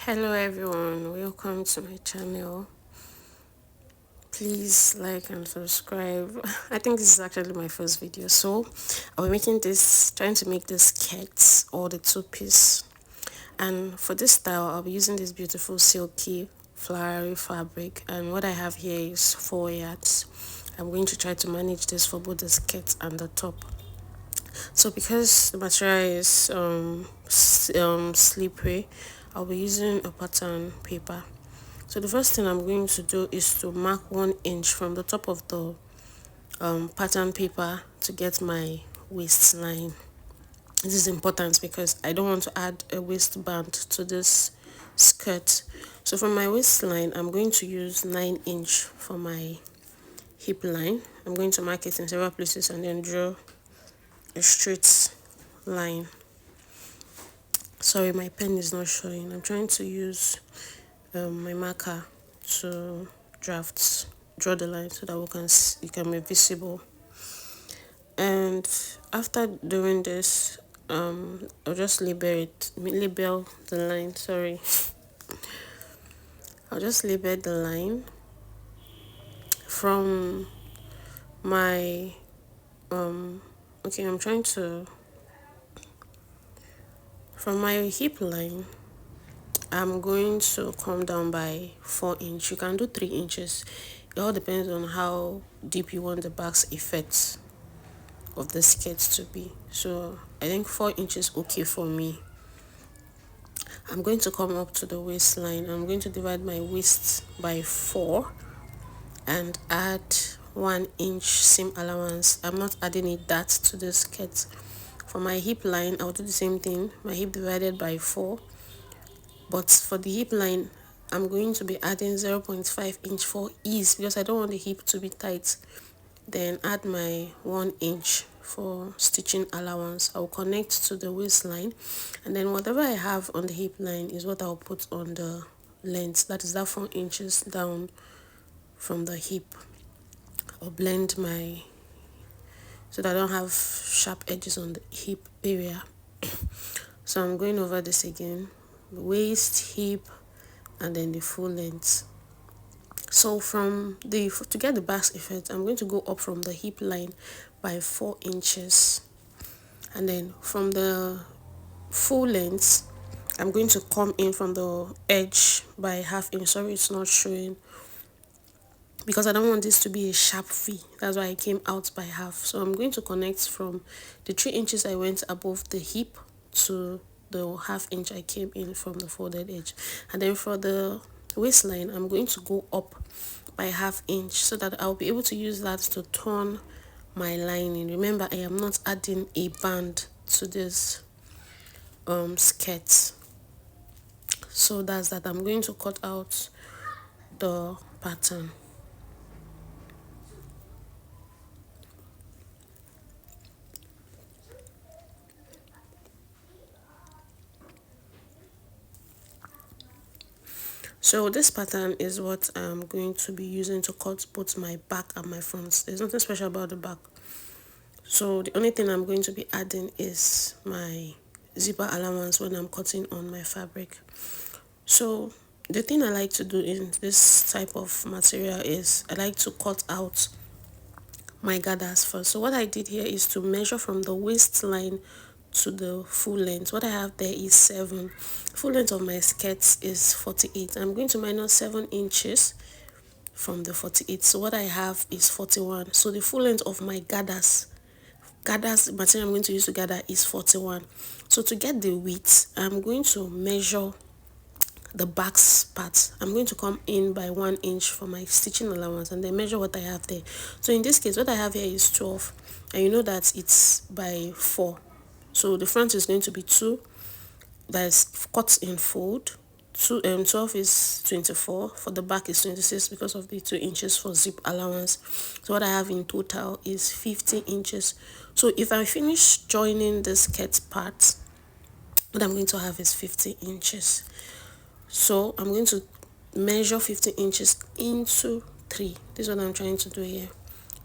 Hello everyone, welcome to my channel. Please like and subscribe. I think this is actually my first video, so I'll be trying to make this skirts or the two-piece. And for this style, I'll be using this beautiful silky flowery fabric, and what I have here is 4 yards. I'm going to try to manage this for both the skirt and the top. So because the material is slippery, I'll be using a pattern paper. So the first thing I'm going to do is to mark 1 inch from the top of the pattern paper to get my waistline. This is important because I don't want to add a waistband to this skirt. So from my waistline, I'm going to use 9 inch for my hip line. I'm going to mark it in several places and then draw a straight line. Sorry, my pen is not showing. I'm trying to use my marker to draw the line so that it can be visible. And after doing this, I'll just label the line. Sorry, I'll just label the line from my okay. I'm trying to from my hip line. I'm going to come down by 4 inch. You can do 3 inches. It all depends on how deep you want the back's effect of the skirt to be. So I think 4 inches okay for me. I'm going to come up to the waistline. I'm going to divide my waist by 4 and add 1 inch seam allowance. I'm not adding that to the skirt. For my hip line, I'll do the same thing. My hip divided by 4. But for the hip line, I'm going to be adding 0.5 inch for ease because I don't want the hip to be tight. Then add my 1 inch for stitching allowance. I'll connect to the waistline, and then whatever I have on the hip line is what I'll put on the length. That is that 4 inches down from the hip. I'll blend so that I don't have sharp edges on the hip area. So I'm going over this again: waist, hip, and then the full length. So to get the basque effect, I'm going to go up from the hip line by 4 inches, and then from the full length, I'm going to come in from the edge by ½ inch. Sorry, it's not showing because I don't want this to be a sharp V. That's why I came out by half. So I'm going to connect from the 3 inches I went above the hip to the ½ inch I came in from the folded edge. And then for the waistline, I'm going to go up by ½ inch so that I'll be able to use that to turn my lining. Remember, I am not adding a band to this skirt. So that's that. I'm going to cut out the pattern. So this pattern is what I'm going to be using to cut both my back and my front. There's nothing special about the back. So the only thing I'm going to be adding is my zipper allowance when I'm cutting on my fabric. So the thing I like to do in this type of material is I like to cut out my gathers first. So what I did here is to measure from the waistline to the full length. What I have there is 7. Full length of my skirt is 48. I'm going to minus 7 inches from the 48. So what I have is 41. So the full length of my gathers material I'm going to use to gather is 41. So to get the width, I'm going to measure the back part. I'm going to come in by 1 inch for my stitching allowance and then measure what I have there. So in this case, what I have here is 12, and you know that it's by 4. So the front is going to be 2, that is cut in fold. 12 is 24. For the back is 26 because of the 2 inches for zip allowance. So what I have in total is 50 inches. So if I finish joining the skirt part, what I'm going to have is 50 inches. So I'm going to measure 50 inches into 3. This is what I'm trying to do here.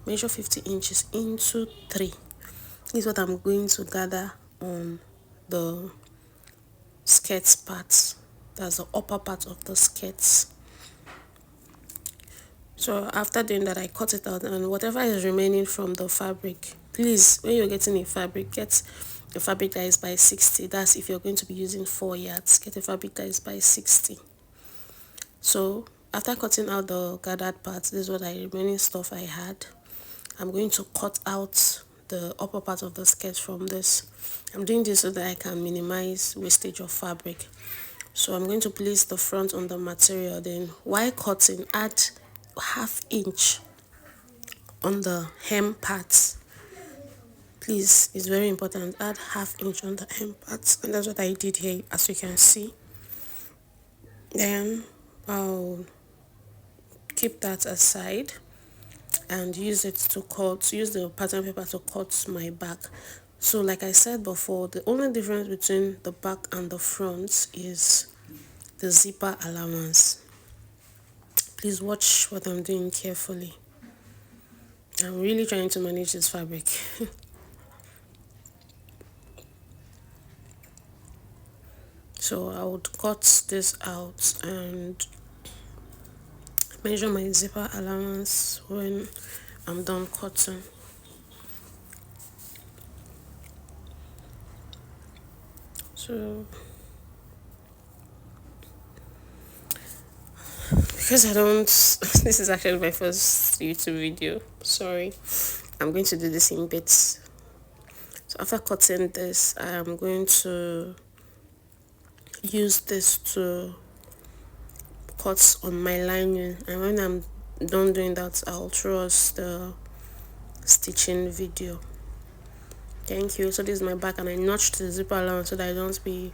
Measure 50 inches into 3. This is what I'm going to gather on the skirt part. that's the upper part of the skirt. So after doing that, I cut it out, and whatever is remaining from the fabric, please, when you're getting a fabric, get a fabric that is by 60. That's if you're going to be using 4 yards, get a fabric that is by 60. So after cutting out the gathered parts, this is what the remaining stuff I had. I'm going to cut out the upper part of the skirt from this. I'm doing this so that I can minimize wastage of fabric. So I'm going to place the front on the material, then while cutting, add ½ inch on the hem parts. Please, it's very important, add ½ inch on the hem parts, and that's what I did here, as you can see. Then I'll keep that aside and use the pattern paper to cut my back. So like I said before, the only difference between the back and the front is the zipper allowance. Please watch what I'm doing carefully. I'm really trying to manage this fabric. So I would cut this out and measure my zipper allowance when I'm done cutting. So because I don't this is actually my first YouTube video, sorry, I'm going to do this in bits. So after cutting this, I am going to use this to cut on my lining, and when I'm done doing that, I'll throw us the stitching video. Thank you. So this is my back, and I notched the zipper allowance so that I don't be